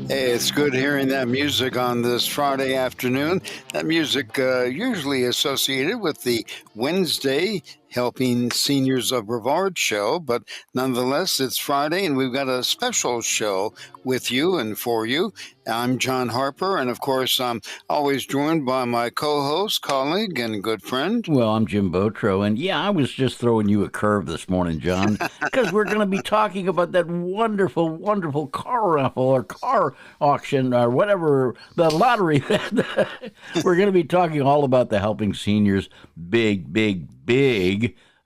Hey, it's good hearing that music on this Friday afternoon. That music usually associated with the Wednesday Helping Seniors of Brevard show, but nonetheless, it's Friday and we've got a special show with you and for you. I'm John Harper, and of course, I'm always joined by my co host, colleague, and good friend. Well, I'm Jim Vautrot, and yeah, I was just throwing you a curve this morning, John, because we're going to be talking about that wonderful, wonderful car raffle or car auction or whatever, the lottery. We're going to be talking all about the Helping Seniors big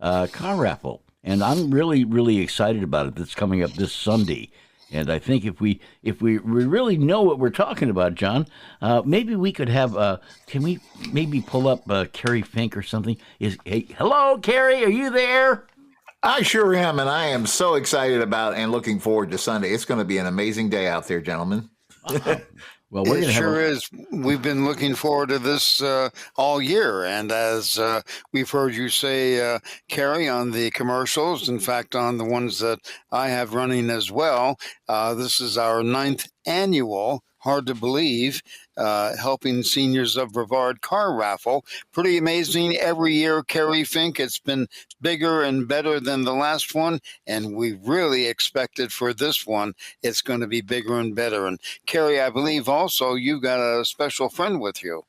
car raffle. And I'm really, really excited about it. That's coming up this Sunday. And I think if we really know what we're talking about, John, maybe we could have. Can we maybe pull up Kerry Fink or something? Hello, Kerry, are you there? I sure am, and I am so excited about and looking forward to Sunday. It's going to be an amazing day out there, gentlemen. Well, it sure is. We've been looking forward to this all year. And as we've heard you say, Kerry, on the commercials, in fact, on the ones that I have running as well, this is our 9th annual, hard to believe, Helping Seniors of Brevard car raffle. Pretty amazing every year, Kerry Fink. It's been bigger and better than the last one, and we really expected for this one it's going to be bigger and better. And Kerry, I believe also you've got a special friend with you.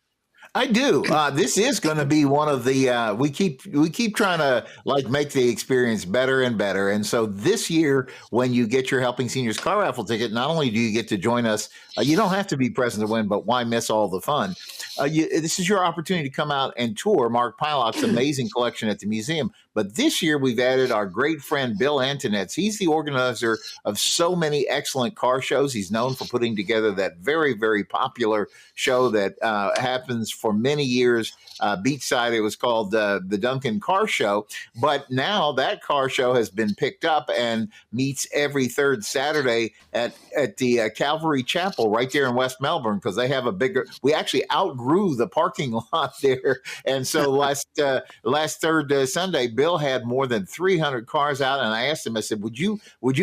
I do. This is going to be one of the. We keep trying to make the experience better and better. And so this year, when you get your Helping Seniors car raffle ticket, not only do you get to join us, you don't have to be present to win, but why miss all the fun? This is your opportunity to come out and tour Mark Pylock's amazing collection at the museum. But this year, we've added our great friend, Bill Antonetz. He's the organizer of so many excellent car shows. He's known for putting together that very, very popular show that happens for many years. Beachside, it was called the Duncan Car Show. But now that car show has been picked up and meets every third Saturday at the Calvary Chapel right there in West Melbourne, because they have a bigger, we actually outgrew the parking lot there. And so last third Sunday, Bill had more than 300 cars out. And I asked him, I said, would you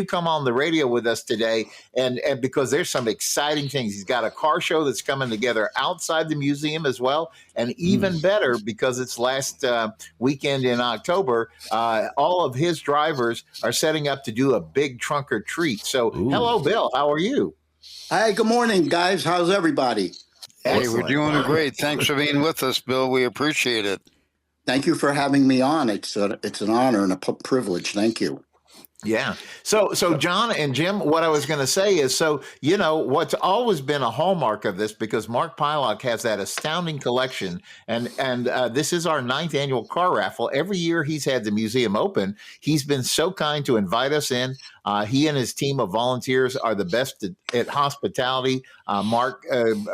come on the radio with us today? And because there's some exciting things. He's got a car show that's coming together outside the museum as well. And even better, because it's last weekend in October, all of his drivers are setting up to do a big trunk or treat. So, Hello, Bill. How are you? Hi, good morning, guys. How's everybody? Hey, we're doing great. Thanks for being with us, Bill. We appreciate it. Thank you for having me on. It's an honor and a privilege. Thank you. Yeah. So John and Jim, what I was going to say is, what's always been a hallmark of this, because Mark Pylock has that astounding collection, and this is our 9th annual car raffle. Every year he's had the museum open, he's been so kind to invite us in. He and his team of volunteers are the best at hospitality. Mark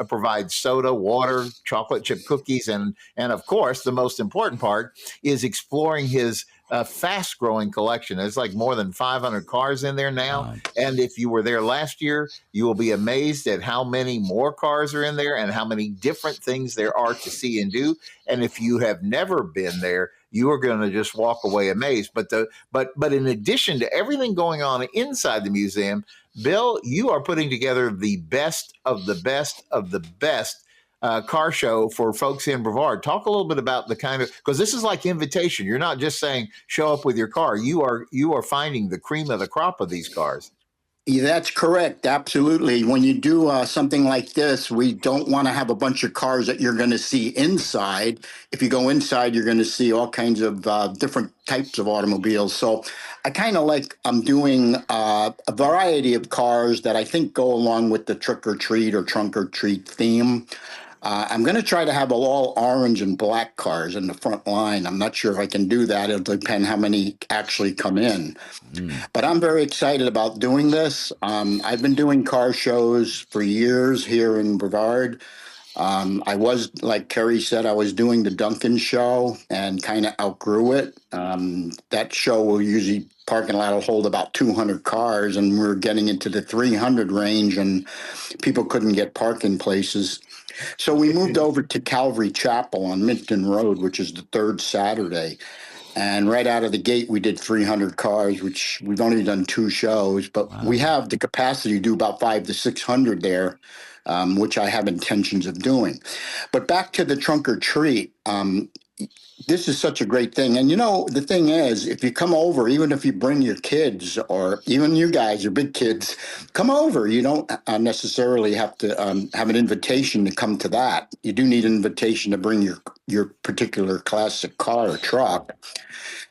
provides soda, water, chocolate chip cookies, and of course, the most important part is exploring his fast-growing collection. There's like more than 500 cars in there now. And if you were there last year, you will be amazed at how many more cars are in there and how many different things there are to see and do. And if you have never been there, you are going to just walk away amazed. But in addition to everything going on inside the museum, Bill, you are putting together the best of the best of the best car show for folks in Brevard. Talk a little bit about the kind of, because this is like invitation. You're not just saying show up with your car. You are finding the cream of the crop of these cars. Yeah, that's correct. Absolutely. When you do something like this, we don't want to have a bunch of cars that you're going to see inside. If you go inside, you're going to see all kinds of different types of automobiles. So I kind of I'm doing a variety of cars that I think go along with the trick or treat or trunk or treat theme. I'm going to try to have all orange and black cars in the front line. I'm not sure if I can do that. It'll depend how many actually come in. But I'm very excited about doing this. I've been doing car shows for years here in Brevard. I was, like Kerry said, I was doing the Duncan show and kind of outgrew it. That show will usually parking lot will hold about 200 cars, and we're getting into the 300 range, and people couldn't get parking places. So we moved over to Calvary Chapel on Minton Road, which is the third Saturday. And right out of the gate, we did 300 cars, which we've only done 2 shows, but we have the capacity to do about 500 to 600 there, which I have intentions of doing. But back to the trunk or treat. This is such a great thing. And the thing is, if you come over, even if you bring your kids or even you guys, your big kids, come over. You don't necessarily have to have an invitation to come to that. You do need an invitation to bring your particular classic car or truck.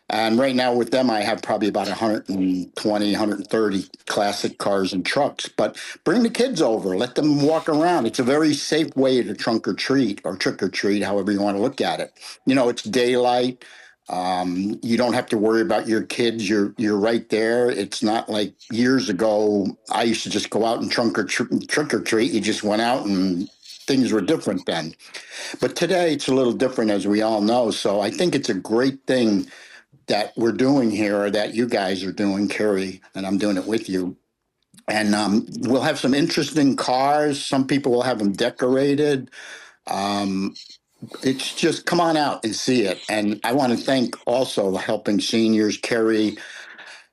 And right now with them, I have probably about 120, 130 classic cars and trucks. But bring the kids over, let them walk around. It's a very safe way to trunk or treat or trick or treat, however you want to look at it. It's daylight. You don't have to worry about your kids. You're right there. It's not like years ago. I used to just go out and trick or treat. You just went out and things were different then. But today it's a little different, as we all know. So I think it's a great thing that we're doing here, or that you guys are doing, Kerry, and I'm doing it with you. And we'll have some interesting cars. Some people will have them decorated. It's just come on out and see it. And I want to thank also the Helping Seniors, Kerry,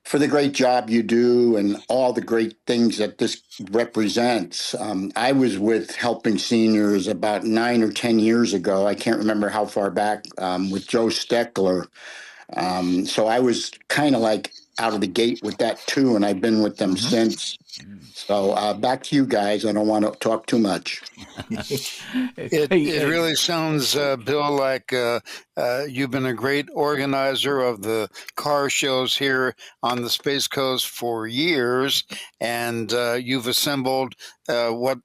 for the great job you do and all the great things that this represents. I was with Helping Seniors about 9 or 10 years ago. I can't remember how far back, with Joe Steckler. So I was kind of like out of the gate with that too, and I've been with them since. So back to you guys. I don't want to talk too much. It really sounds, Bill, like you've been a great organizer of the car shows here on the Space Coast for years, and you've assembled what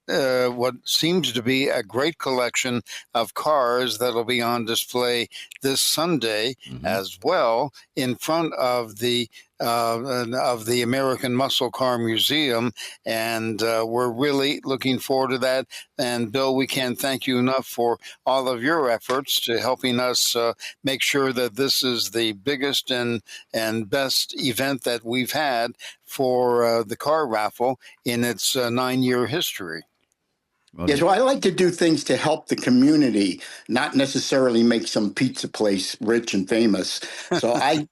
seems to be a great collection of cars that'll be on display this Sunday as well in front of the American Muscle Car Museum, and we're really looking forward to that. And Bill, we can't thank you enough for all of your efforts to helping us make sure that this is the biggest and best event that we've had for the car raffle in its 9-year history. Yeah, so I like to do things to help the community, not necessarily make some pizza place rich and famous. So I've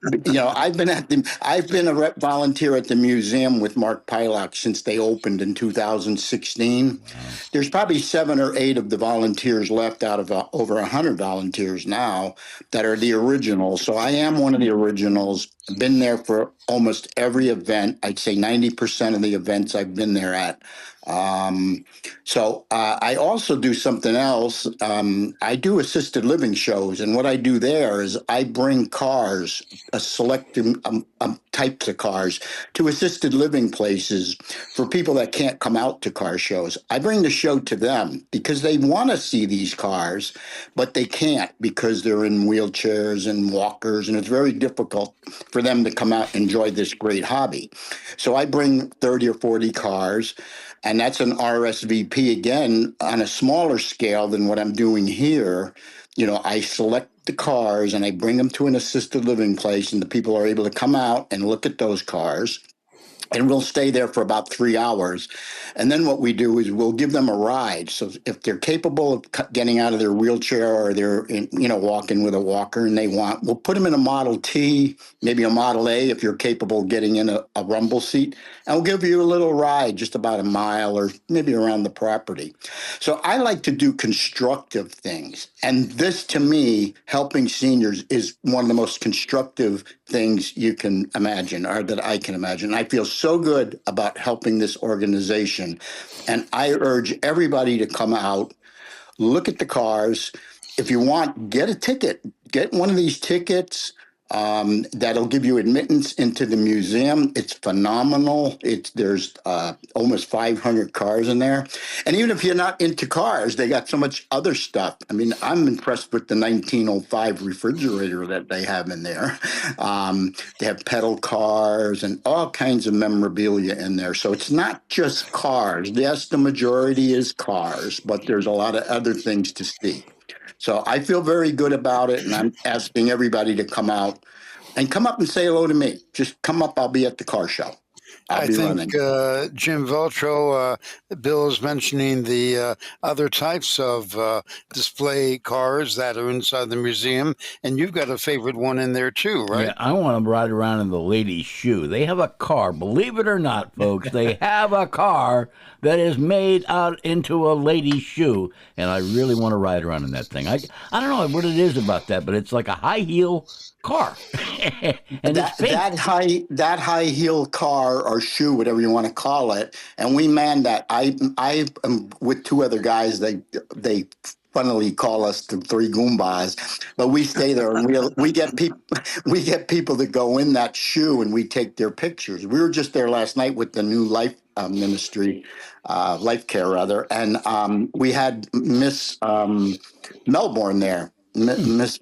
been a volunteer at the museum with Mark Pylock since they opened in 2016. There's probably 7 or 8 of the volunteers left out of over 100 volunteers now that are the originals. So I am one of the originals. Been there for almost every event. I'd say 90% of the events I've been there at. So I also do something else. I do assisted living shows, and what I do there is I bring cars, a select types of cars, to assisted living places for people that can't come out to car shows. I bring the show to them because they want to see these cars, but they can't because they're in wheelchairs and walkers, and it's very difficult for them to come out and enjoy this great hobby. So I bring 30 or 40 cars. And that's an RSVP, again, on a smaller scale than what I'm doing here. I select the cars and I bring them to an assisted living place, and the people are able to come out and look at those cars. And we'll stay there for about 3 hours. And then what we do is we'll give them a ride. So if they're capable of getting out of their wheelchair, or they're walking with a walker and we'll put them in a Model T, maybe a Model A if you're capable of getting in a rumble seat. And we'll give you a little ride, just about a mile or maybe around the property. So I like to do constructive things. And this, to me, Helping Seniors is one of the most constructive things you can imagine, or that I can imagine. I feel so good about helping this organization. And I urge everybody to come out, look at the cars. If you want, get a ticket. Get one of these tickets. That'll give you admittance into the museum. It's phenomenal. There's almost 500 cars in there. And even if you're not into cars, they got so much other stuff. I mean, I'm impressed with the 1905 refrigerator that they have in there. They have pedal cars and all kinds of memorabilia in there. So it's not just cars. Yes, the majority is cars, but there's a lot of other things to see. So I feel very good about it, and I'm asking everybody to come out and come up and say hello to me. Just come up. I'll be at the car show. I'll I be think running. Jim Veltro, Bill is mentioning the other types of display cars that are inside the museum, and you've got a favorite one in there too, right? Yeah, I want to ride around in the lady's shoe. They have a car, believe it or not, folks. They have a car that is made out into a lady's shoe, and I really want to ride around in that thing. I don't know what it is about that, but it's like a high heel car, and it's Fink. That high heel car or shoe, whatever you want to call it, and we man that. I am with two other guys. They funnily call us the three Goombas, but we stay there and we get people that go in that shoe and we take their pictures. We were just there last night with the new life ministry, life care rather, and we had Miss Melbourne there. Miss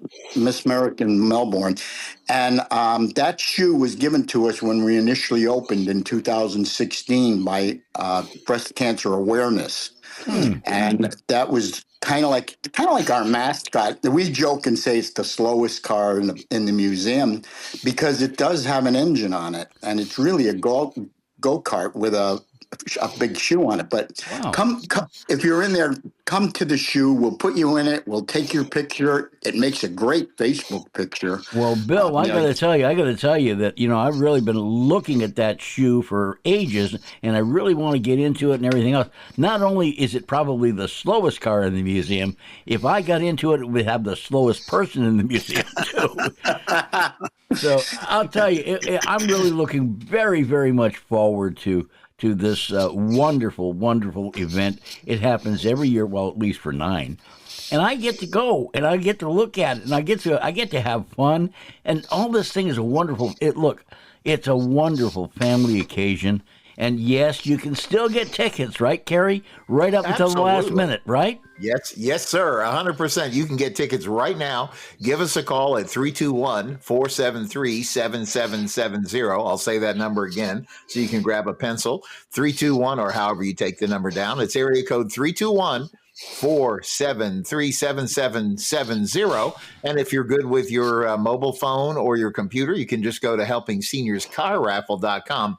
American Melbourne, and that shoe was given to us when we initially opened in 2016 by Breast Cancer Awareness, and that was kind of like our mascot. We joke and say it's the slowest car in the museum because it does have an engine on it, and it's really a go-kart with a big shoe on it. But Wow. come, if you're in there, come to the shoe. We'll put you in it. We'll take your picture. It makes a great Facebook picture. Well, Bill, I got to tell you that, I've really been looking at that shoe for ages, and I really want to get into it and everything else. Not only is it probably the slowest car in the museum, if I got into it, it would have the slowest person in the museum, too. So I'll tell you, I'm really looking very, very much forward to this wonderful, wonderful event. It happens every year, well, at least for 9. And I get to go, and I get to look at it, and I get to have fun. And all this thing is a wonderful. It's a wonderful family occasion. And yes, you can still get tickets, right, Kerry? Right up until the last minute, right? Yes, sir. 100%. You can get tickets right now. Give us a call at 321-473-7770. I'll say that number again so you can grab a pencil. 321, or however you take the number down. It's area code 321-473-7770. And if you're good with your mobile phone or your computer, you can just go to helpingseniors.carraffle.com.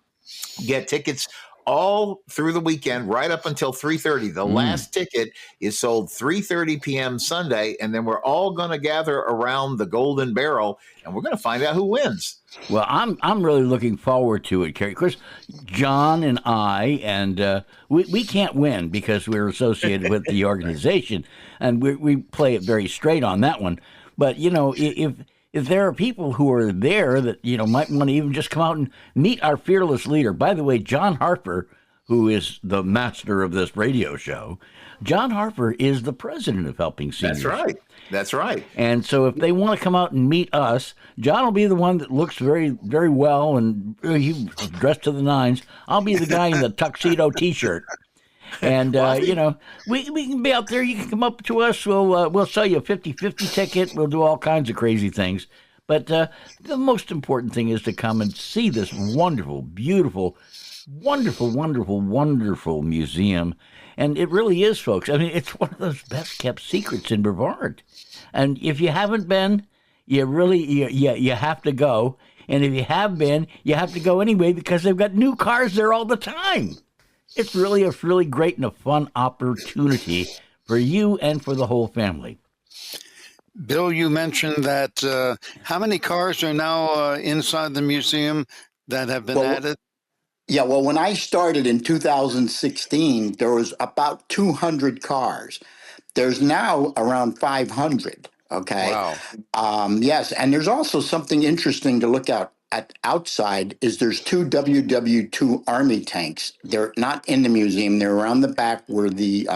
Get tickets all through the weekend, right up until 3:30. The last ticket is sold 3:30 p.m. Sunday, and then we're all going to gather around the Golden Barrel, and we're going to find out who wins. Well, I'm really looking forward to it, Kerry. Of course, John and I, and we can't win because we're associated with the organization, and we play it very straight on that one. But, if there are people who are there that, might want to even just come out and meet our fearless leader. By the way, John Harper, who is the master of this radio show, John Harper is the president of Helping Seniors. That's right. And so if they want to come out and meet us, John will be the one that looks very, very well and he's dressed to the nines. I'll be the guy in the tuxedo T-shirt. And, we can be out there. You can come up to us. We'll sell you a 50-50 ticket. We'll do all kinds of crazy things. But the most important thing is to come and see this wonderful, beautiful, wonderful, wonderful, wonderful museum. And it really is, folks. I mean, it's one of those best-kept secrets in Brevard. And if you haven't been, you have to go. And if you have been, you have to go anyway because they've got new cars there all the time. It's really a really great and a fun opportunity for you and for the whole family. Bill, you mentioned that how many cars are now inside the museum that have been added? Yeah, well, when I started in 2016, there was about 200 cars. There's now around 500. Okay. Wow. Yes, and there's also something interesting to look at outside is there's 2 WW2 Army tanks. They're not in the museum. They're around the back where the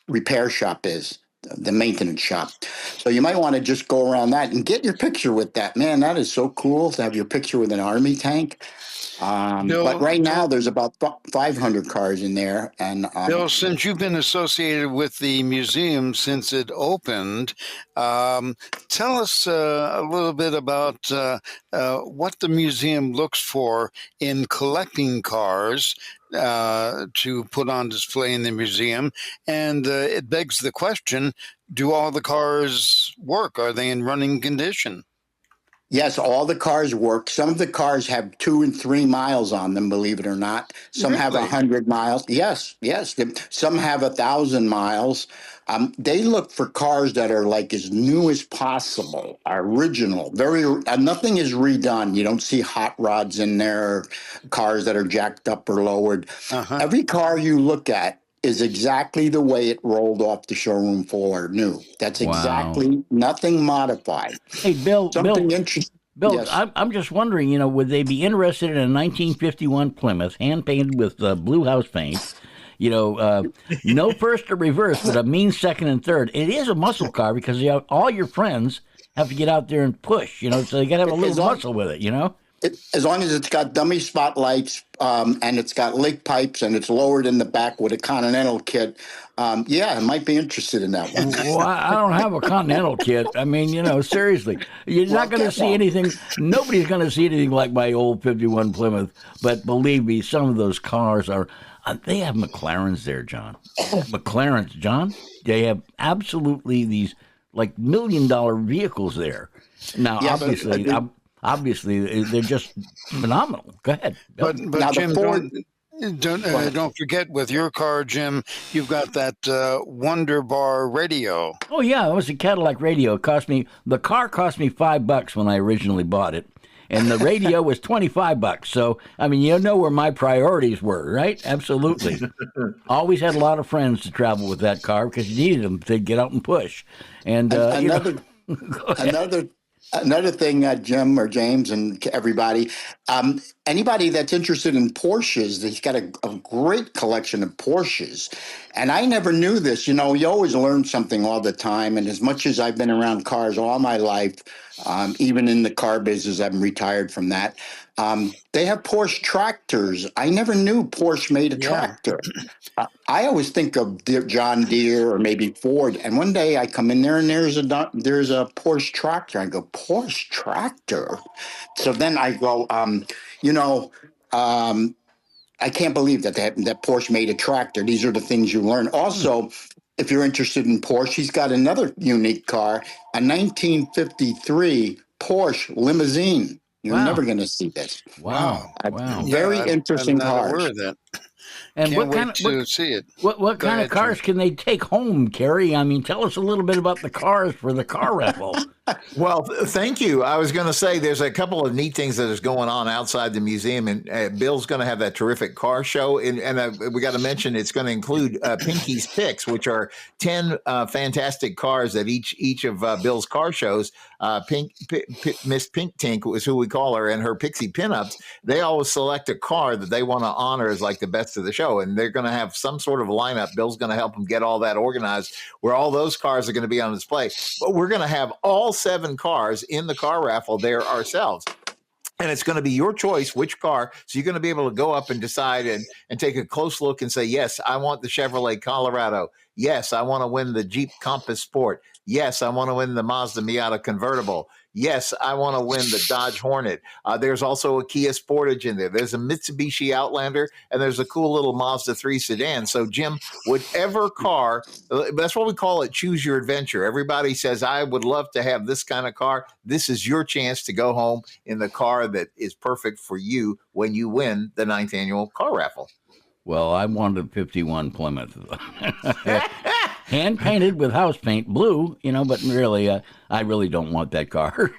repair shop is, the maintenance shop. So you might want to just go around that and get your picture with that. Man, that is so cool to have your picture with an Army tank. But right now there's about 500 cars in there. And Bill, since you've been associated with the museum since it opened, tell us a little bit about what the museum looks for in collecting cars to put on display in the museum. And it begs the question, do all the cars work? Are they in running condition? Yes, all the cars work. Some of the cars have 2 and 3 miles on them, believe it or not. Some have Really? 100 miles. Yes, yes. Some have 1,000 miles. They look for cars that are like as new as possible, original. Nothing is redone. You don't see hot rods in there, cars that are jacked up or lowered. Uh-huh. Every car you look at is exactly the way it rolled off the showroom floor new. That's exactly nothing modified. Hey, Bill. Something interesting. Bill, Yes. I'm just wondering, would they be interested in a 1951 Plymouth, hand painted with blue house paint? No first or reverse, but a mean second and third. It is a muscle car because all your friends have to get out there and push, so you got to have a little muscle with it, As long as it's got dummy spotlights and it's got lake pipes and it's lowered in the back with a Continental kit, I might be interested in that one. Well, I don't have a Continental kit. I mean, seriously, you're not going to see anything. Nobody's going to see anything like my old 51 Plymouth. But believe me, some of those cars are. They have McLarens there, John. McLarens, John. They have absolutely these like $1 million vehicles there. Now, obviously, they're just phenomenal. Go ahead. But Now, Jim, Ford- don't forget with your car, Jim, you've got that Wonder Bar radio. Oh yeah, it was a Cadillac radio. The car cost me $5 when I originally bought it, and the radio was $25. So I mean, where my priorities were, right? Absolutely. Always had a lot of friends to travel with that car because you needed them to get out and push. And Another thing, Jim or James and everybody, anybody that's interested in Porsches, he's got a great collection of Porsches. And I never knew this. You always learn something all the time. And as much as I've been around cars all my life, even in the car business, I'm retired from that. They have Porsche tractors. I never knew Porsche made a tractor. I always think of John Deere or maybe Ford. And one day I come in there and there's a Porsche tractor. I go, Porsche tractor? So then I go, I can't believe that Porsche made a tractor. These are the things you learn. Also, if you're interested in Porsche, he's got another unique car, a 1953 Porsche limousine. You're never going to see this. Wow. Very interesting I'm not cars. aware of that. And Can't wait to see it. What kind of cars can they take home, Kerry? I mean, tell us a little bit about the cars for the car raffle. Well, thank you. I was going to say there's a couple of neat things that is going on outside the museum, and Bill's going to have that terrific car show. And we got to mention it's going to include Pinky's Picks, which are 10 fantastic cars that each of Bill's car shows. Miss Pink Tink was who we call her, and her Pixie Pinups. They always select a car that they want to honor as like the best of the show, and they're going to have some sort of lineup. Bill's going to help them get all that organized, where all those cars are going to be on display. But we're going to have all 7 cars in the car raffle there ourselves. And it's going to be your choice which car. So you're going to be able to go up and decide and take a close look and say, yes, I want the Chevrolet Colorado. Yes, I want to win the Jeep Compass Sport. Yes, I want to win the Mazda Miata convertible. Yes, I want to win the Dodge Hornet. There's also a Kia Sportage in there. There's a Mitsubishi Outlander, and there's a cool little Mazda 3 sedan. So, Jim, whatever car, that's what we call it, choose your adventure. Everybody says, I would love to have this kind of car. This is your chance to go home in the car that is perfect for you when you win the 9th annual car raffle. Well, I wanted a 51 Plymouth. Hand painted with house paint, blue, but really, I really don't want that car.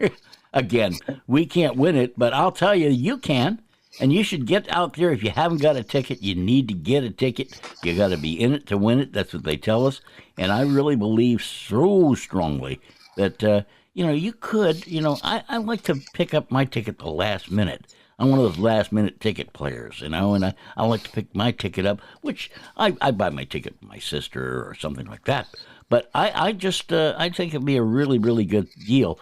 Again, we can't win it, but I'll tell you, you can. And you should get out there. If you haven't got a ticket, you need to get a ticket. You got to be in it to win it. That's what they tell us. And I really believe so strongly that, you could, I like to pick up my ticket the last minute. I'm one of those last-minute ticket players, and I like to pick my ticket up, which I buy my ticket for my sister or something like that. But I think it'd be a really, really good deal.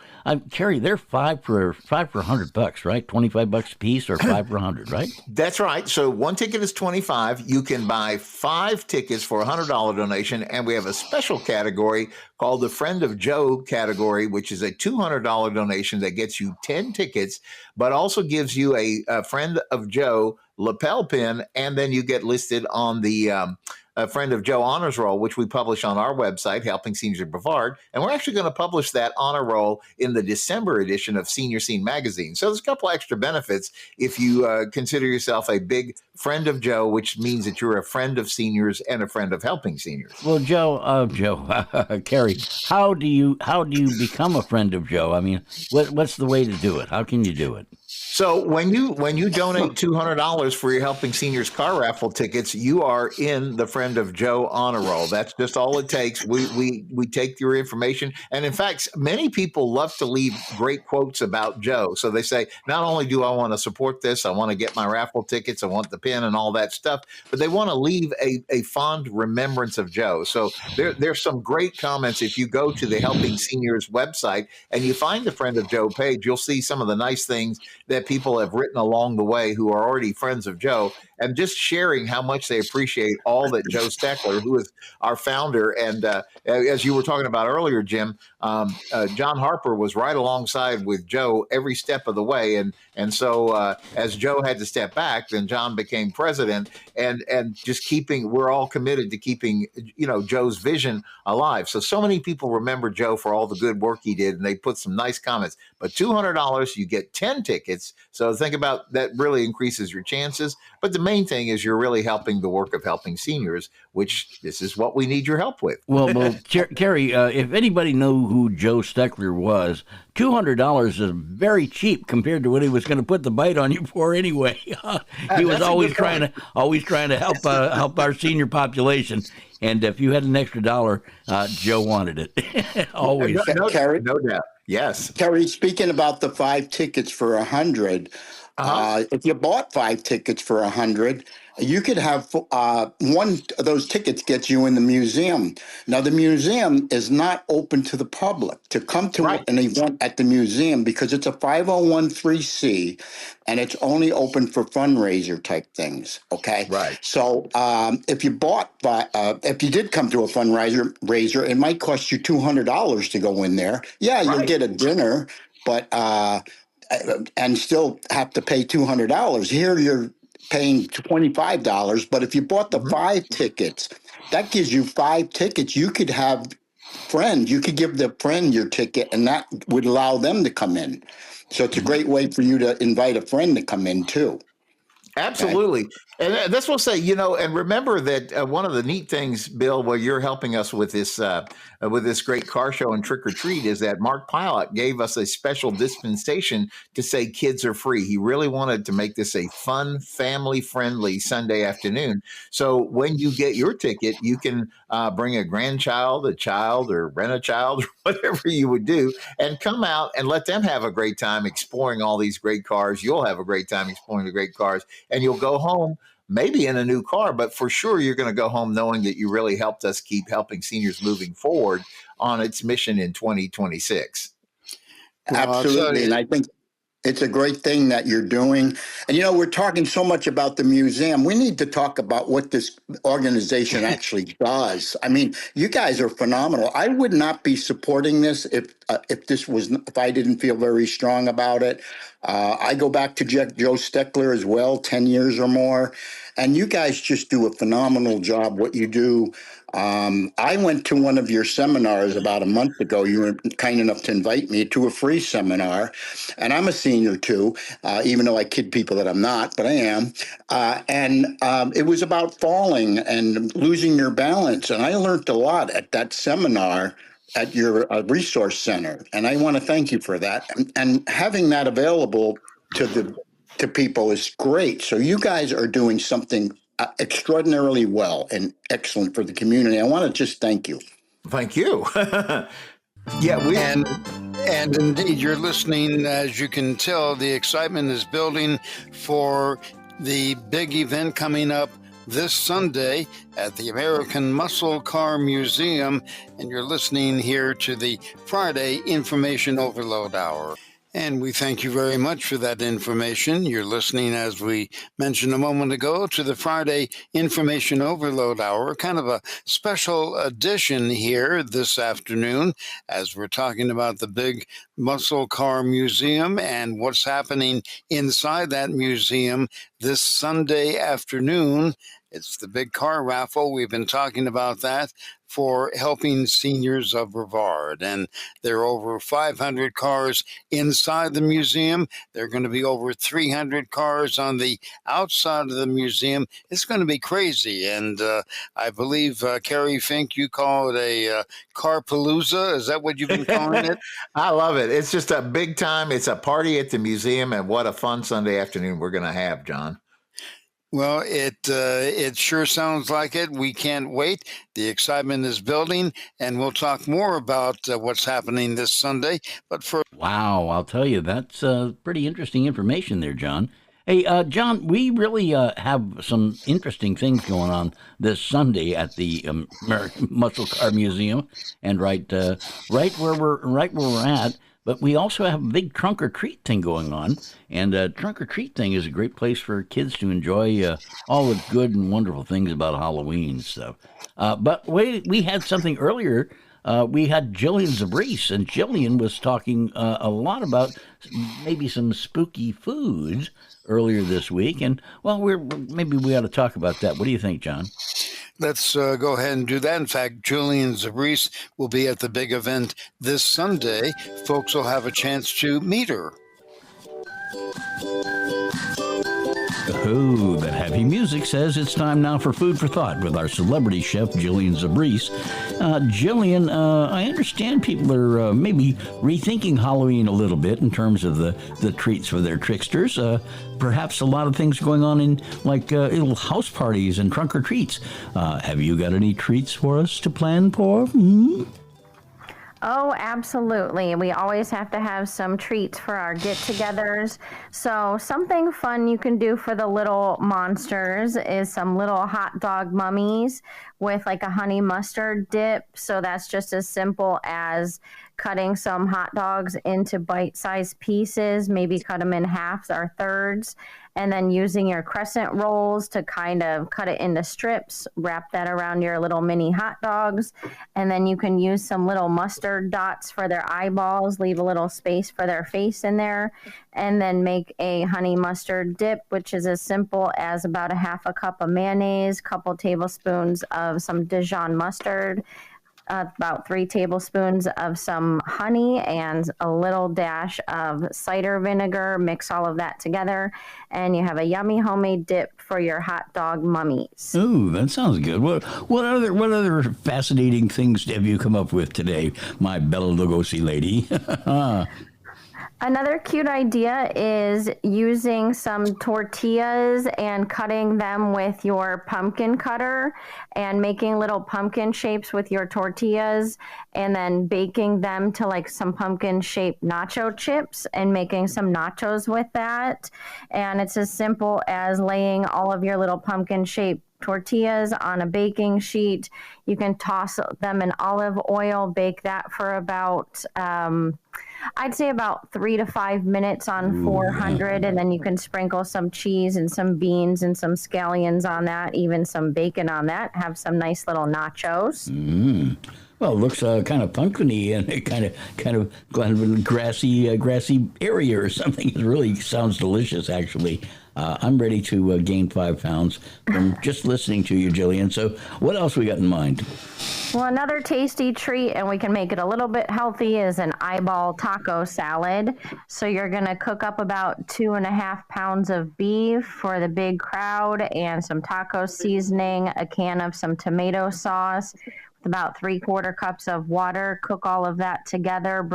Kerry, they're $5 for $100, right? $25 a piece, or $5 for $100, right? That's right. So one ticket is $25. You can buy 5 tickets for a $100 donation, and we have a special category called the Friend of Joe category, which is a $200 donation that gets you 10 tickets, but also gives you a Friend of Joe lapel pin, and then you get listed on the a Friend of Joe Honors Roll, which we publish on our website, Helping Seniors in Brevard. And we're actually going to publish that honor roll in the December edition of Senior Scene magazine. So there's a couple extra benefits if you consider yourself a big friend of Joe, which means that you're a friend of seniors and a friend of helping seniors. Well, Kerry, how do you become a friend of Joe? I mean, what's the way to do it? How can you do it? So when you donate $200 for your Helping Seniors car raffle tickets, you are in the Friend of Joe honor roll. That's just all it takes. We take your information, and in fact, many people love to leave great quotes about Joe. So they say, not only do I want to support this, I want to get my raffle tickets, I want the pin and all that stuff, but they want to leave a fond remembrance of Joe. So there's some great comments. If you go to the Helping Seniors website and you find the Friend of Joe page, you'll see some of the nice things that people have written along the way who are already friends of Joe, and just sharing how much they appreciate all that Joe Steckler, who is our founder, and as you were talking about earlier, Jim, John Harper was right alongside with Joe every step of the way, and so as Joe had to step back, then John became president, and just we're all committed to keeping Joe's vision alive. So many people remember Joe for all the good work he did, and they put some nice comments. But $200, you get 10 tickets. So think about that, really increases your chances. But the main thing is you're really helping the work of helping seniors, which this is what we need your help with. Well, Kerry, if anybody knew who Joe Steckler was, $200 is very cheap compared to what he was going to put the bite on you for anyway. He was always trying to help our senior population. And if you had an extra dollar, Joe wanted it. Always. Kerry, no doubt. Yes. Kerry, speaking about the 5 tickets for 100, if you bought 5 tickets for 100, you could have one of those tickets gets you in the museum. Now, the museum is not open to the public to come to an event at the museum because it's a 501(c), and it's only open for fundraiser type things. Okay. Right. So if you did come to a fundraiser, it might cost you $200 to go in there. Yeah, you'll get a dinner, but and still have to pay $200. Here, you're paying $25, but if you bought the 5 tickets, that gives you 5 tickets. You could have friends. You could give the friend your ticket, and that would allow them to come in. So it's a great way for you to invite a friend to come in too. Absolutely. And that's what I'll say, and remember that one of the neat things, Bill, while you're helping us with this great car show and trick or treat, is that Mark Pilot gave us a special dispensation to say kids are free. He really wanted to make this a fun, family-friendly Sunday afternoon. So when you get your ticket, you can bring a grandchild, a child, or rent a child, or whatever you would do, and come out and let them have a great time exploring all these great cars. You'll have a great time exploring the great cars, and you'll go home maybe in a new car, but for sure you're going to go home knowing that you really helped us keep helping seniors moving forward on its mission in 2026. Absolutely. And I think it's a great thing that you're doing. And, we're talking so much about the museum. We need to talk about what this organization actually does. I mean, you guys are phenomenal. I would not be supporting this if I didn't feel very strong about it. I go back to Joe Steckler as well, 10 years or more. And you guys just do a phenomenal job, what you do. I went to one of your seminars about a month ago. You were kind enough to invite me to a free seminar. And I'm a senior too, even though I kid people that I'm not, but I am. And it was about falling and losing your balance. And I learned a lot at that seminar at your resource center. And I want to thank you for that. And having that available to people is great. So you guys are doing something extraordinarily well and excellent for the community. I want to just thank you. Thank you. And indeed, you're listening. As you can tell, the excitement is building for the big event coming up this Sunday at the American Muscle Car Museum. And you're listening here to the Friday Information Overload Hour. And we thank you very much for that information. You're listening, as we mentioned a moment ago, to the Friday Information Overload Hour, kind of a special edition here this afternoon, as we're talking about the big Muscle Car Museum and what's happening inside that museum this Sunday afternoon It's the big car raffle. We've been talking about that for helping seniors of Brevard. And there are over 500 cars inside the museum. There are going to be over 300 cars on the outside of the museum. It's going to be crazy. And I believe, Kerry, Fink, you call it a Carpalooza. Is that what you've been calling it? I love it. It's just a big time. It's a party at the museum, and what a fun Sunday afternoon we're going to have, John. Well, it sure sounds like it. We can't wait. The excitement is building, and we'll talk more about what's happening this Sunday. But for wow, I'll tell you, that's pretty interesting information there, John. Hey, John, we really have some interesting things going on this Sunday at the American Muscle Car Museum, and right where we're at. But we also have a big trunk or treat thing going on, and trunk or treat thing is a great place for kids to enjoy all the good and wonderful things about Halloween stuff. But we had something earlier. We had Jillian Zabris, and Jillian was talking a lot about maybe some spooky foods earlier this week, and well, maybe we ought to talk about that. What do you think, John? Let's go ahead and do that. In fact, Julian Zabris will be at the big event this Sunday. Folks will have a chance to meet her. Oh, that heavy music says it's time now for Food for Thought with our celebrity chef, Jillian Zabris. Jillian, I understand people are maybe rethinking Halloween a little bit in terms of the treats for their tricksters. Perhaps a lot of things going on in like little house parties and trunk or treats. Have you got any treats for us to plan for? Mm-hmm. Oh, absolutely. We always have to have some treats for our get-togethers. So something fun you can do for the little monsters is some little hot dog mummies with like a honey mustard dip. So that's just as simple as cutting some hot dogs into bite-sized pieces, maybe cut them in halves or thirds, and then using your crescent rolls to kind of cut it into strips, wrap that around your little mini hot dogs, and then you can use some little mustard dots for their eyeballs, leave a little space for their face in there, and then make a honey mustard dip, which is as simple as about a half a cup of mayonnaise, couple tablespoons of some Dijon mustard, about 3 tablespoons of some honey, and a little dash of cider vinegar. Mix all of that together, and you have a yummy homemade dip for your hot dog mummies. Ooh, that sounds good. What other fascinating things have you come up with today, my Bela Lugosi lady? Another cute idea is using some tortillas and cutting them with your pumpkin cutter and making little pumpkin shapes with your tortillas, and then baking them to like some pumpkin shaped nacho chips and making some nachos with that. And it's as simple as laying all of your little pumpkin shaped tortillas on a baking sheet. You can toss them in olive oil, bake that for about I'd say about 3 to 5 minutes on 400, and then you can sprinkle some cheese and some beans and some scallions on that, even some bacon on that. Have some nice little nachos. Well, it looks kind of pumpkin-y and kind of a grassy area or something. It really sounds delicious, actually. I'm ready to gain 5 pounds from just listening to you, Jillian. So what else we got in mind? Well, another tasty treat, and we can make it a little bit healthy, is an eyeball taco salad. So you're going to cook up about 2.5 pounds of beef for the big crowd and some taco seasoning, a can of some tomato sauce, about 3/4 cups of water. Cook all of that together.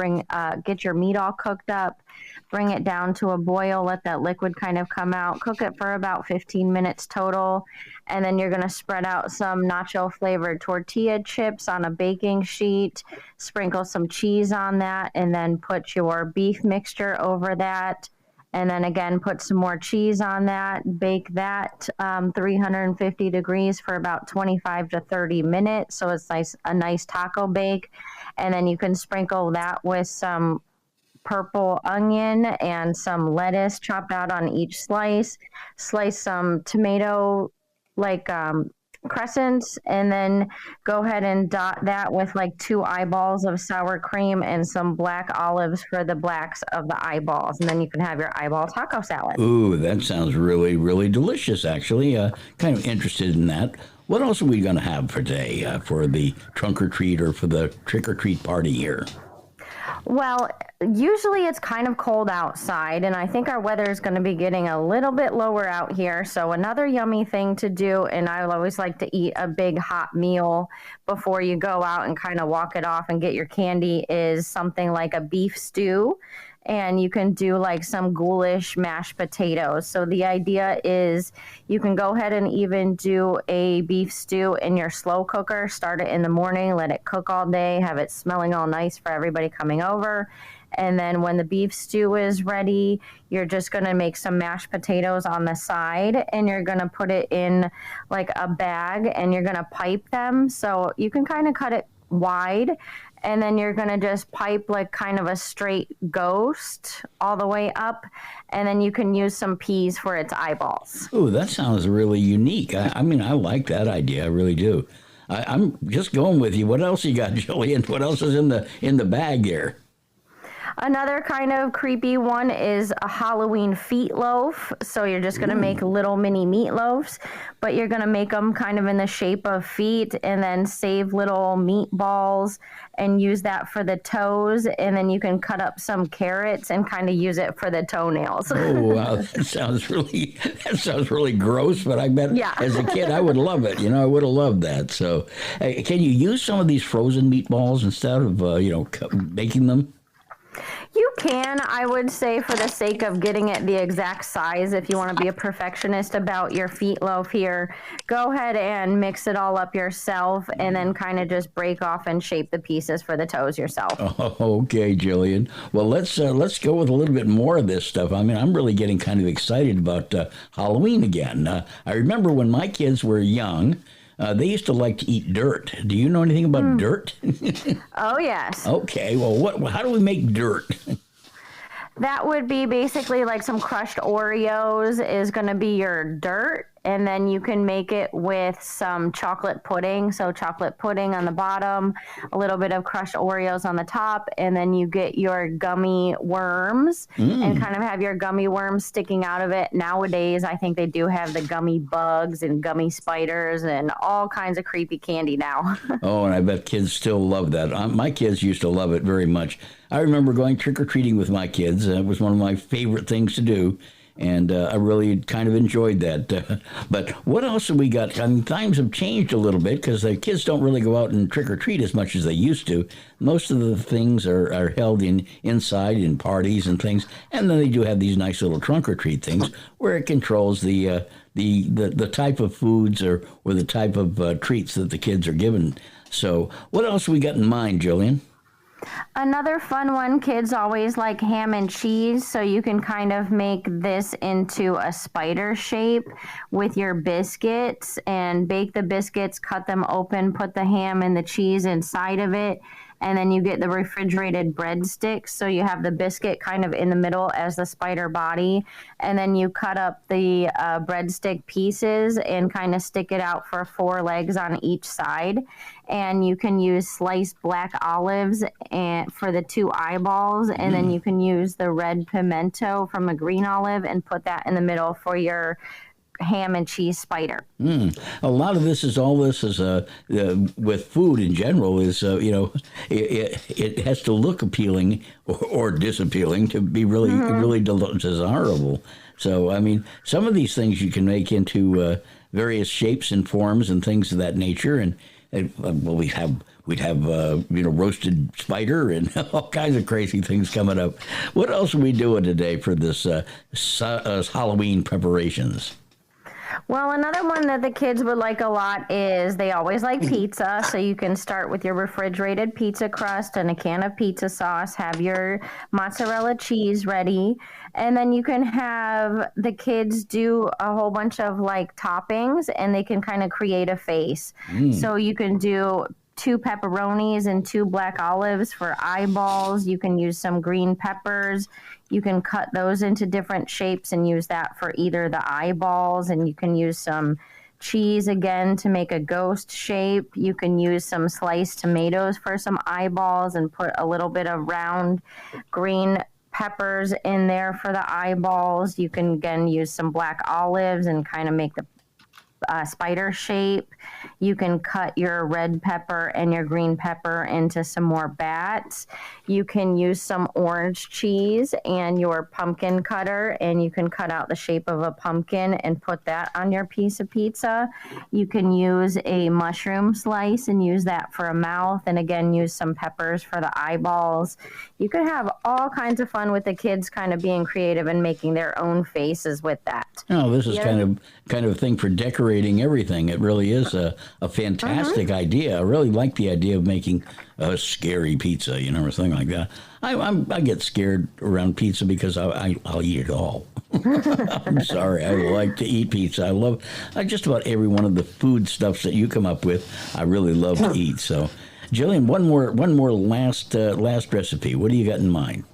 Get your meat all cooked up. Bring it down to a boil. Let that liquid kind of come out. Cook it for about 15 minutes total. And then you're going to spread out some nacho flavored tortilla chips on a baking sheet. Sprinkle some cheese on that, and then put your beef mixture over that. And then again, put some more cheese on that. Bake that 350 degrees for about 25 to 30 minutes. So it's a nice taco bake. And then you can sprinkle that with some purple onion and some lettuce chopped out on each slice. Slice some tomato, crescents, and then go ahead and dot that with like 2 eyeballs of sour cream and some black olives for the blacks of the eyeballs. And then you can have your eyeball taco salad. Ooh, that sounds really, really delicious, actually. Kind of interested in that. What else are we going to have for today for the trunk or treat or for the trick or treat party here? Well, usually it's kind of cold outside, and I think our weather is going to be getting a little bit lower out here. So another yummy thing to do, and I always like to eat a big hot meal before you go out and kind of walk it off and get your candy, is something like a beef stew. And you can do like some ghoulish mashed potatoes. So the idea is you can go ahead and even do a beef stew in your slow cooker. Start it in the morning, let it cook all day, have it smelling all nice for everybody coming over. And then when the beef stew is ready, you're just going to make some mashed potatoes on the side, and you're going to put it in like a bag, and you're going to pipe them. So you can kind of cut it wide, and then you're going to just pipe like kind of a straight ghost all the way up, and then you can use some peas for its eyeballs. Ooh, that sounds really unique. I mean, I like that idea. I really do. I'm just going with you. What else you got, Jillian? What else is in the bag here? Another kind of creepy one is a Halloween feet loaf. So you're just going to make little mini meatloafs, but you're going to make them kind of in the shape of feet, and then save little meatballs and use that for the toes. And then you can cut up some carrots and kind of use it for the toenails. Oh, wow. That sounds really gross, but I bet as a kid I would love it. I would have loved that. So can you use some of these frozen meatballs instead of, making them? You can, I would say, for the sake of getting it the exact size, if you want to be a perfectionist about your feet loaf here, go ahead and mix it all up yourself, and then kind of just break off and shape the pieces for the toes yourself. Oh, okay, Jillian. Well, let's go with a little bit more of this stuff. I mean, I'm really getting kind of excited about Halloween again. I remember when my kids were young, they used to like to eat dirt. Do you know anything about dirt? Oh, yes. Okay. Well, how do we make dirt? That would be basically like some crushed Oreos is going to be your dirt. And then you can make it with some chocolate pudding. So chocolate pudding on the bottom, a little bit of crushed Oreos on the top, and then you get your gummy worms and kind of have your gummy worms sticking out of it. Nowadays, I think they do have the gummy bugs and gummy spiders and all kinds of creepy candy now. Oh, and I bet kids still love that. My kids used to love it very much. I remember going trick-or-treating with my kids. It was one of my favorite things to do. And I really kind of enjoyed that. But what else have we got? I mean, times have changed a little bit because the kids don't really go out and trick-or-treat as much as they used to. Most of the things are held inside in parties and things. And then they do have these nice little trunk-or-treat things where it controls the type of foods or the type of treats that the kids are given. So what else we got in mind, Jillian? Another fun one, kids always like ham and cheese, so you can kind of make this into a spider shape with your biscuits and bake the biscuits, cut them open, put the ham and the cheese inside of it, and then you get the refrigerated breadsticks. So you have the biscuit kind of in the middle as the spider body, and then you cut up the breadstick pieces and kind of stick it out for 4 legs on each side. And you can use sliced black olives and for the 2 eyeballs, and then you can use the red pimento from a green olive and put that in the middle for your ham and cheese spider. A lot of this is with food in general is it has to look appealing or disappealing to be really desirable. So I mean, some of these things you can make into various shapes and forms and things of that nature, and we'd have roasted spider and all kinds of crazy things coming up. What else are we doing today for this Halloween preparations? Well, another one that the kids would like a lot is they always like pizza. So you can start with your refrigerated pizza crust and a can of pizza sauce, have your mozzarella cheese ready, and then you can have the kids do a whole bunch of like toppings, and they can kind of create a face. So you can do 2 pepperonis and 2 black olives for eyeballs. You can use some green peppers. You can cut those into different shapes and use that for either the eyeballs, and you can use some cheese again to make a ghost shape. You can use some sliced tomatoes for some eyeballs and put a little bit of round green peppers in there for the eyeballs. You can again use some black olives and kind of make the spider shape. You can cut your red pepper and your green pepper into some more bats. You can use some orange cheese and your pumpkin cutter, and you can cut out the shape of a pumpkin and put that on your piece of pizza. You can use a mushroom slice and use that for a mouth, and again use some peppers for the eyeballs. You could have all kinds of fun with the kids kind of being creative and making their own faces with that. Oh, this is kind of a thing for decorating everything. It really is a fantastic idea. I really like the idea of making a scary pizza, or something like that. I get scared around pizza because I'll eat it all. I'm sorry. I like to eat pizza. I love just about every one of the food stuffs that you come up with. I really love to eat. So, Jillian, one more last recipe. What do you got in mind?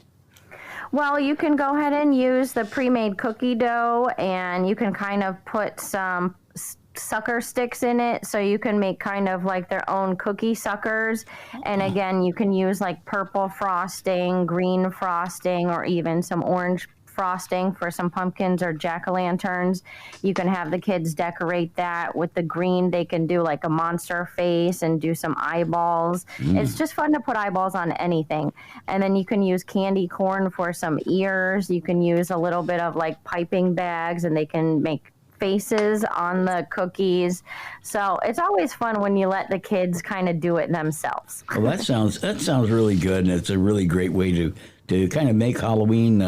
Well, you can go ahead and use the pre-made cookie dough, and you can kind of put some sucker sticks in it, so you can make kind of like their own cookie suckers. And again, you can use like purple frosting, green frosting, or even some orange frosting for some pumpkins or jack-o'-lanterns. You can have the kids decorate that with the green. They can do like a monster face and do some eyeballs. It's just fun to put eyeballs on anything. And then you can use candy corn for some ears. You can use a little bit of like piping bags, and they can make faces on the cookies. So it's always fun when you let the kids kind of do it themselves. Well, that sounds really good, and it's a really great way to kind of make Halloween,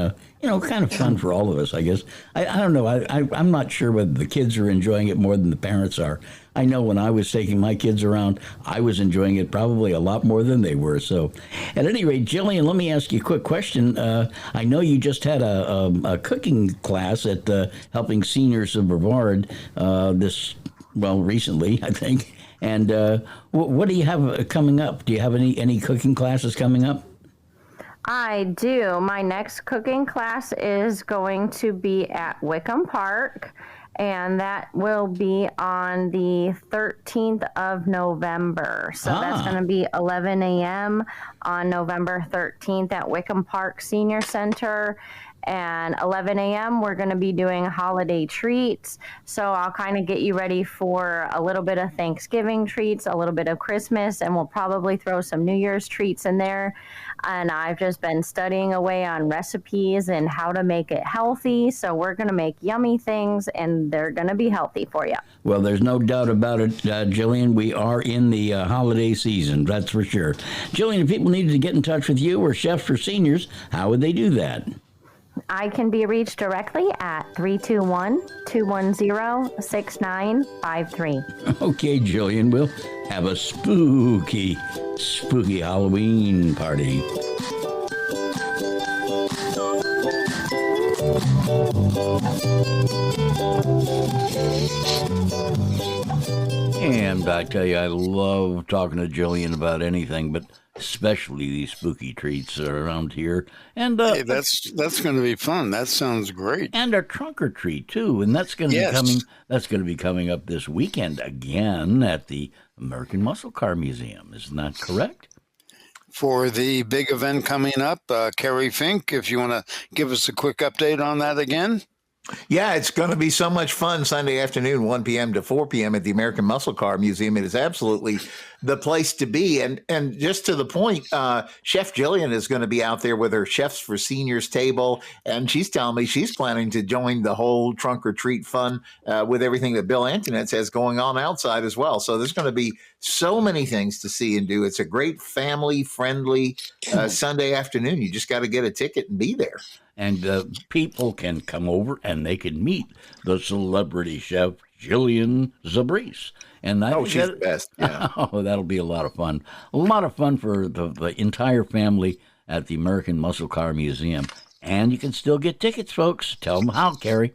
kind of fun for all of us, I guess. I don't know. I'm not sure whether the kids are enjoying it more than the parents are. I know when I was taking my kids around, I was enjoying it probably a lot more than they were. So, at any rate, Jillian, let me ask you a quick question. I know you just had a cooking class at Helping Seniors of Brevard recently, I think. And what do you have coming up? Do you have any cooking classes coming up? I do. My next cooking class is going to be at Wickham Park, and that will be on the 13th of November. So that's going to be 11 a.m. on November 13th at Wickham Park Senior Center. And 11 a.m., we're going to be doing holiday treats. So I'll kind of get you ready for a little bit of Thanksgiving treats, a little bit of Christmas, and we'll probably throw some New Year's treats in there. And I've just been studying away on recipes and how to make it healthy. So we're going to make yummy things, and they're going to be healthy for you. Well, there's no doubt about it, Jillian. We are in the holiday season, that's for sure. Jillian, if people needed to get in touch with you or Chefs for Seniors, how would they do that? I can be reached directly at 321-210-6953. Okay, Jillian, we'll have a spooky Halloween party. And I tell you, I love talking to Jillian about anything, but especially these spooky treats around here. And hey, that's going to be fun. That sounds great. And a trunk or treat too, and that's going to be coming up this weekend again at the American Muscle Car Museum. Isn't that correct? For the big event coming up, Kerry, Fink, if you want to give us a quick update on that again. Yeah, it's going to be so much fun Sunday afternoon, 1 p.m. to 4 p.m. at the American Muscle Car Museum. It is absolutely the place to be. And just to the point, Chef Jillian is going to be out there with her Chefs for Seniors table. And she's telling me she's planning to join the whole trunk or treat fun with everything that Bill Antonetz has going on outside as well. So there's going to be so many things to see and do. It's a great family-friendly Sunday afternoon. You just got to get a ticket and be there. And people can come over and they can meet the celebrity chef, Jillian Zabris. And she's the best. Yeah. Oh, that'll be a lot of fun. A lot of fun for the entire family at the American Muscle Car Museum. And you can still get tickets, folks. Tell them how, Kerry.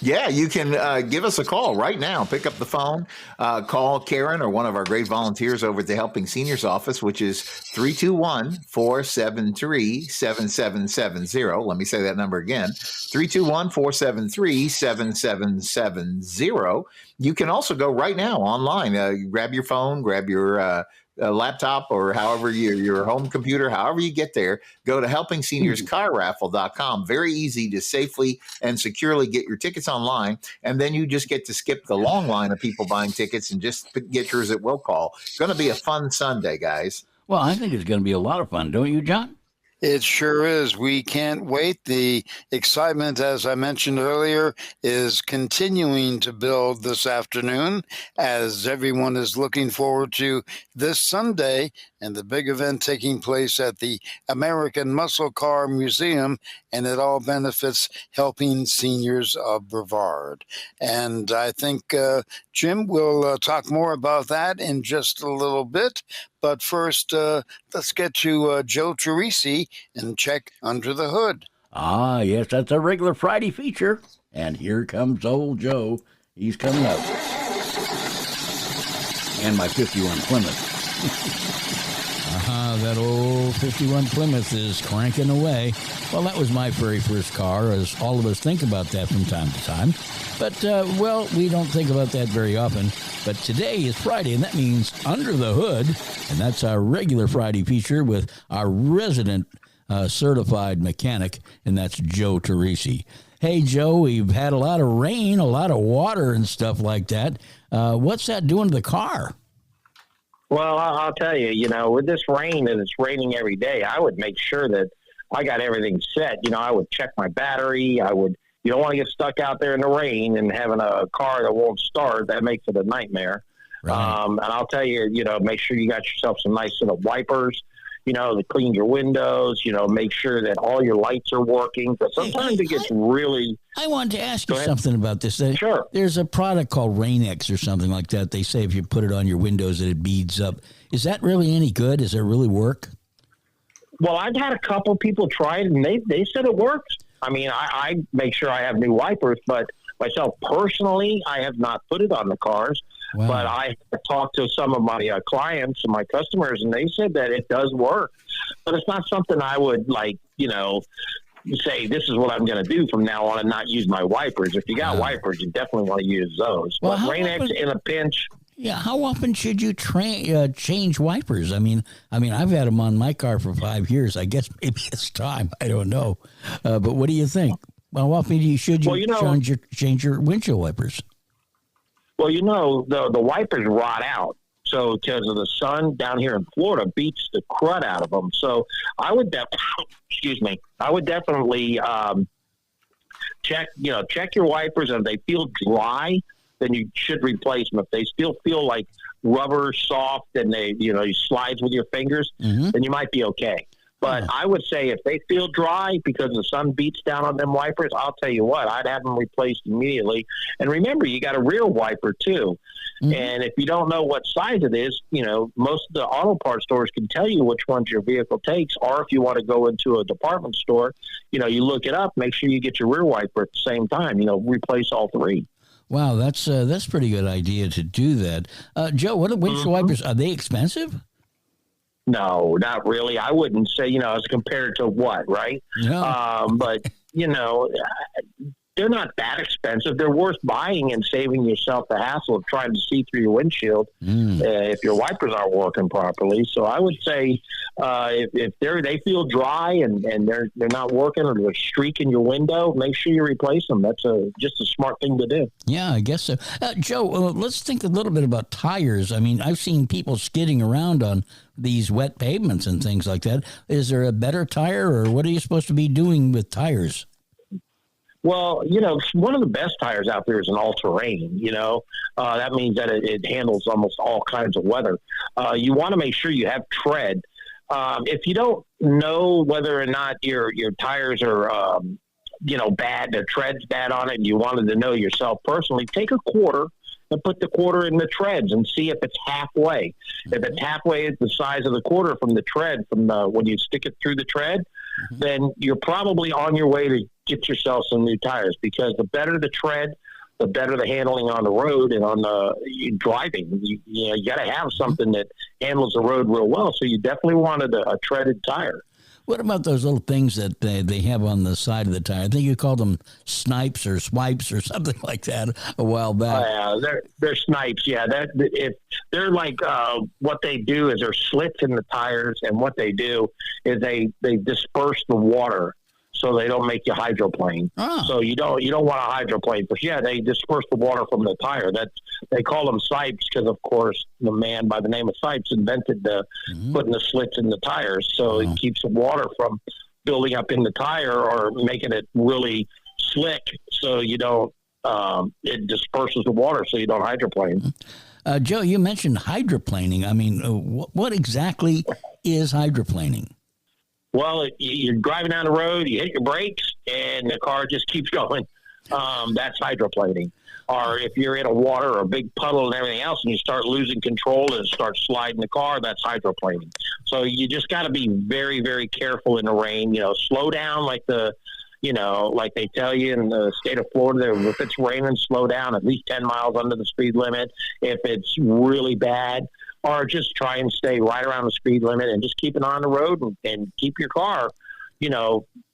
Yeah, you can give us a call right now. Pick up the phone, call Karen or one of our great volunteers over at the Helping Seniors office, which is 321-473-7770. Let me say that number again, 321-473-7770. you can also go right now online. Grab your phone, grab your laptop, or however your home computer, however you get there, go to helpingseniorscarraffle.com. Very easy to safely and securely get your tickets online. And then you just get to skip the long line of people buying tickets and just get yours at will call. It's going to be a fun Sunday, guys. Well, I think it's going to be a lot of fun, don't you, John? It sure is. We can't wait. The excitement, as I mentioned earlier, is continuing to build this afternoon as everyone is looking forward to this Sunday and the big event taking place at the American Muscle Car Museum, and it all benefits Helping Seniors of Brevard. And I think Jim will talk more about that in just a little bit. But first, let's get to Joe Teresi and check under the hood. Ah, yes, that's a regular Friday feature. And here comes old Joe. He's coming up. And my 51 Plymouth. That old 51 Plymouth is cranking away. Well, that was my very first car, as all of us think about that from time to time. But, well, we don't think about that very often. But today is Friday, and that means Under the Hood. And that's our regular Friday feature with our resident certified mechanic, and that's Joe Teresi. Hey, Joe, we've had a lot of rain, a lot of water and stuff like that. What's that doing to the car? Well, I'll tell you, with this rain, and it's raining every day, I would make sure that I got everything set. I would check my battery. You don't want to get stuck out there in the rain and having a car that won't start. That makes it a nightmare. Right. And I'll tell you, make sure you got yourself some nice little wipers, to clean your windows, make sure that all your lights are working. But sometimes it gets really... I wanted to ask you something about this. Sure. There's a product called Rain-X or something like that. They say if you put it on your windows that it beads up. Is that really any good? Does it really work? Well, I've had a couple people try it, and they said it works. I mean, I make sure I have new wipers, but myself personally, I have not put it on the cars. Wow. But I talked to some of my clients and my customers, and they said that it does work. But it's not something I would, say this is what I'm going to do from now on and not use my wipers. If you got wipers, you definitely want to use those. Well, but Rain-X in a pinch... Yeah, how often should you change wipers? I mean, I've had them on my car for 5 years. I guess maybe it's time. I don't know. But what do you think? How often should you change your windshield wipers? Well, the wipers rot out. So because of the sun down here in Florida beats the crud out of them. So I would definitely check your wipers, and if they feel dry, then you should replace them. If they still feel like rubber soft and they, you slides with your fingers, then you might be okay. But I would say if they feel dry because the sun beats down on them wipers, I'll tell you what, I'd have them replaced immediately. And remember, you got a rear wiper too. And if you don't know what size it is, most of the auto parts stores can tell you which ones your vehicle takes. Or if you want to go into a department store, you look it up, make sure you get your rear wiper at the same time, replace all three. Wow, that's a pretty good idea to do that. Joe, what are windshield wipers? Are they expensive? No, not really. I wouldn't say, as compared to what, right? No. But, they're not that expensive. They're worth buying and saving yourself the hassle of trying to see through your windshield if your wipers aren't working properly. So I would say if they feel dry and they're not working, or there's a streak in your window, make sure you replace them. That's just a smart thing to do. Yeah, I guess so. Joe, let's think a little bit about tires. I mean, I've seen people skidding around on these wet pavements and things like that. Is there a better tire, or what are you supposed to be doing with tires? Well, one of the best tires out there is an all-terrain, that means that it handles almost all kinds of weather. You want to make sure you have tread. If you don't know whether or not your tires are, bad, the tread's bad on it, and you wanted to know yourself personally, take a quarter and put the quarter in the treads and see if it's halfway. If it's halfway at the size of the quarter from the tread, when you stick it through the tread, then you're probably on your way to get yourself some new tires, because the better the tread, the better the handling on the road and on the driving. You got to have something that handles the road real well. So you definitely wanted a treaded tire. What about those little things that they have on the side of the tire? I think you called them snipes or swipes or something like that a while back. They're snipes. Yeah, they're like what they do is there's slits in the tires, and what they do is they disperse the water so they don't make you hydroplane. Oh. So you don't want to hydroplane, but yeah, they disperse the water from the tire. They call them sipes because, of course, the man by the name of Sipes invented putting the slits in the tires, so it keeps the water from building up in the tire or making it really slick, so you don't. It disperses the water, so you don't hydroplane. Joe, you mentioned hydroplaning. I mean, what exactly is hydroplaning? Well, you're driving down the road, you hit your brakes, and the car just keeps going. That's hydroplaning. Or if you're in a water or a big puddle and everything else, and you start losing control and start sliding the car, that's hydroplaning. So you just got to be very, very careful in the rain. Slow down like like they tell you in the state of Florida, if it's raining, slow down at least 10 miles under the speed limit. If it's really bad, or just try and stay right around the speed limit and just keep it on the road and keep your car,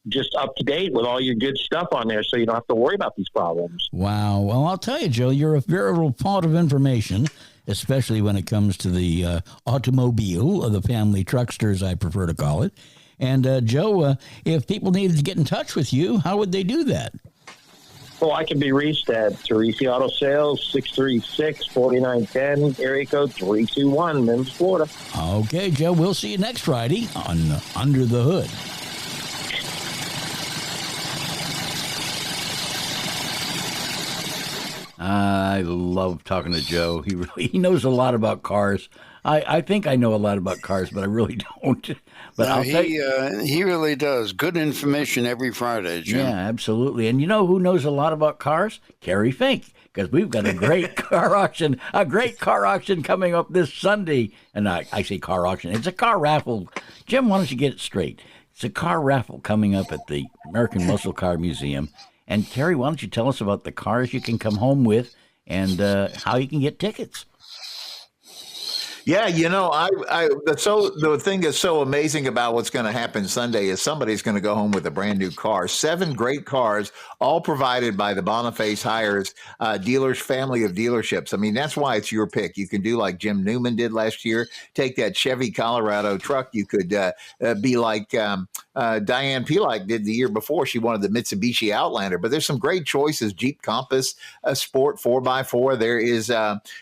just up to date with all your good stuff on there so you don't have to worry about these problems. Wow. Well, I'll tell you, Joe, you're a veritable font of information, especially when it comes to the automobile, or the family trucksters, I prefer to call it. And, Joe, if people needed to get in touch with you, how would they do that? Well, I can be reached at Teresi Auto Sales, 636-4910, area code 321, Memphis, Florida. Okay, Joe, we'll see you next Friday on Under the Hood. I love talking to Joe. He knows a lot about cars. I think I know a lot about cars, but I really don't. But no, he really does. Good information every Friday, Jim. Yeah, absolutely. And you know who knows a lot about cars? Kerry Fink, because we've got a great car auction coming up this Sunday. And I say car auction. It's a car raffle. Jim, why don't you get it straight? It's a car raffle coming up at the American Muscle Car Museum. And Kerry, why don't you tell us about the cars you can come home with and how you can get tickets? Yeah, the thing that's so amazing about what's going to happen Sunday is somebody's going to go home with a brand new car. 7 great cars, all provided by the Boniface Hires dealers, family of dealerships. I mean, that's why it's your pick. You can do like Jim Newman did last year, take that Chevy Colorado truck. You could be like Diane Pelike did the year before. She wanted the Mitsubishi Outlander, but there's some great choices. Jeep Compass, a Sport 4x4. There is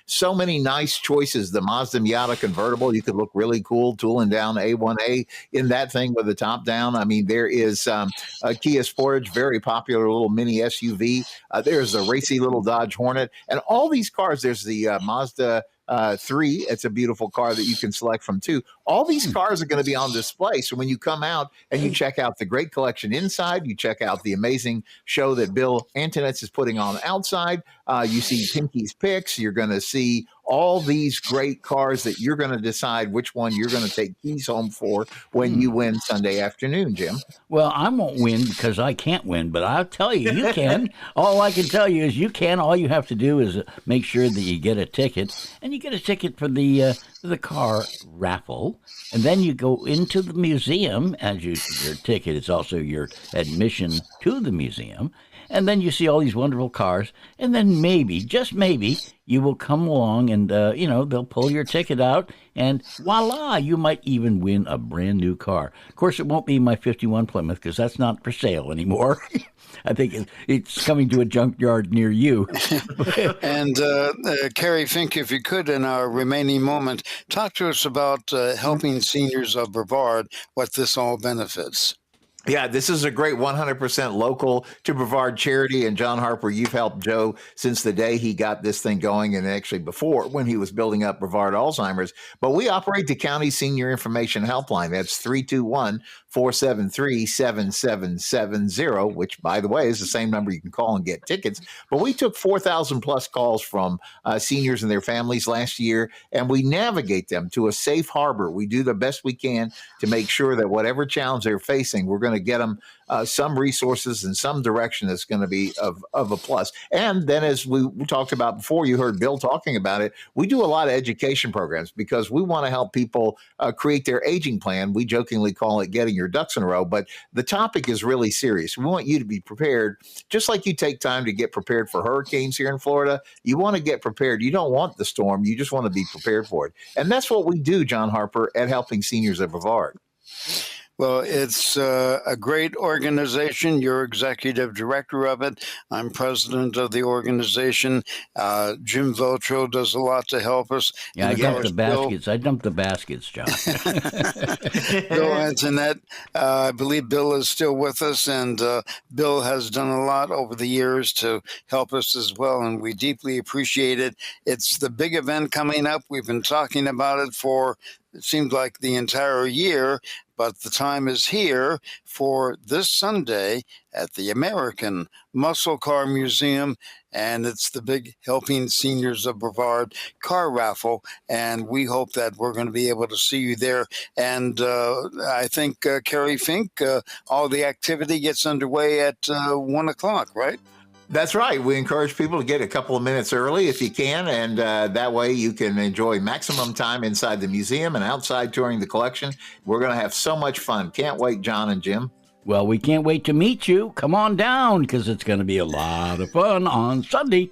so many nice choices. The Mazda Miata convertible, you could look really cool tooling down A1A in that thing with the top down. I mean, there is a Kia Sportage, very popular little mini SUV. There's a racy little Dodge Hornet, and all these cars. There's the Mazda 3. It's a beautiful car that you can select from too. All these cars are going to be on display. So when you come out and you check out the great collection inside, you check out the amazing show that Bill Antonetz is putting on outside. You see Pinky's Picks. You're going to see all these great cars that you're going to decide which one you're going to take keys home for when you win Sunday afternoon, Jim. Well, I won't win because I can't win, but I'll tell you, you can. All I can tell you is you can. All you have to do is make sure that you get a ticket, and you get a ticket for the car raffle, and then you go into the museum as your ticket. It's also your admission to the museum. And then you see all these wonderful cars, and then maybe, just maybe, you will come along and, they'll pull your ticket out, and voila, you might even win a brand new car. Of course, it won't be my 51 Plymouth, because that's not for sale anymore. I think it's coming to a junkyard near you. And Kerry Fink, if you could, in our remaining moment, talk to us about helping seniors of Brevard, what this all benefits. Yeah, this is a great 100% local to Brevard charity. And John Harper, you've helped Joe since the day he got this thing going, and actually before when he was building up Brevard Alzheimer's. But we operate the county senior information helpline. That's 321-473-7770, which, by the way, is the same number you can call and get tickets. But we took 4,000 plus calls from seniors and their families last year, and we navigate them to a safe harbor. We do the best we can to make sure that whatever challenge they're facing, we're going to to get them some resources and some direction that's going to be of a plus. And then, as we talked about before, you heard Bill talking about it, we do a lot of education programs because we want to help people create their aging plan. We jokingly call it getting your ducks in a row, but the topic is really serious. We want you to be prepared, just like you take time to get prepared for hurricanes here in Florida. You want to get prepared. You don't want the storm. You just want to be prepared for it. And that's what we do, John Harper, at Helping Seniors of Brevard. Well, it's a great organization. You're executive director of it. I'm president of the organization. Jim Vautrot does a lot to help us. Yeah, I dumped the baskets. I dumped the baskets, John. Bill Antonetz, I believe Bill is still with us, and Bill has done a lot over the years to help us as well, and we deeply appreciate it. It's the big event coming up. We've been talking about it for, it seems like, the entire year, but the time is here for this Sunday at the American Muscle Car Museum, and it's the big Helping Seniors of Brevard car raffle, and we hope that we're going to be able to see you there. And I think, Kerry, Fink, all the activity gets underway at 1 o'clock, right? That's right. We encourage people to get a couple of minutes early if you can, and that way you can enjoy maximum time inside the museum and outside touring the collection. We're going to have so much fun. Can't wait, John and Jim. Well, we can't wait to meet you. Come on down, because it's going to be a lot of fun on Sunday.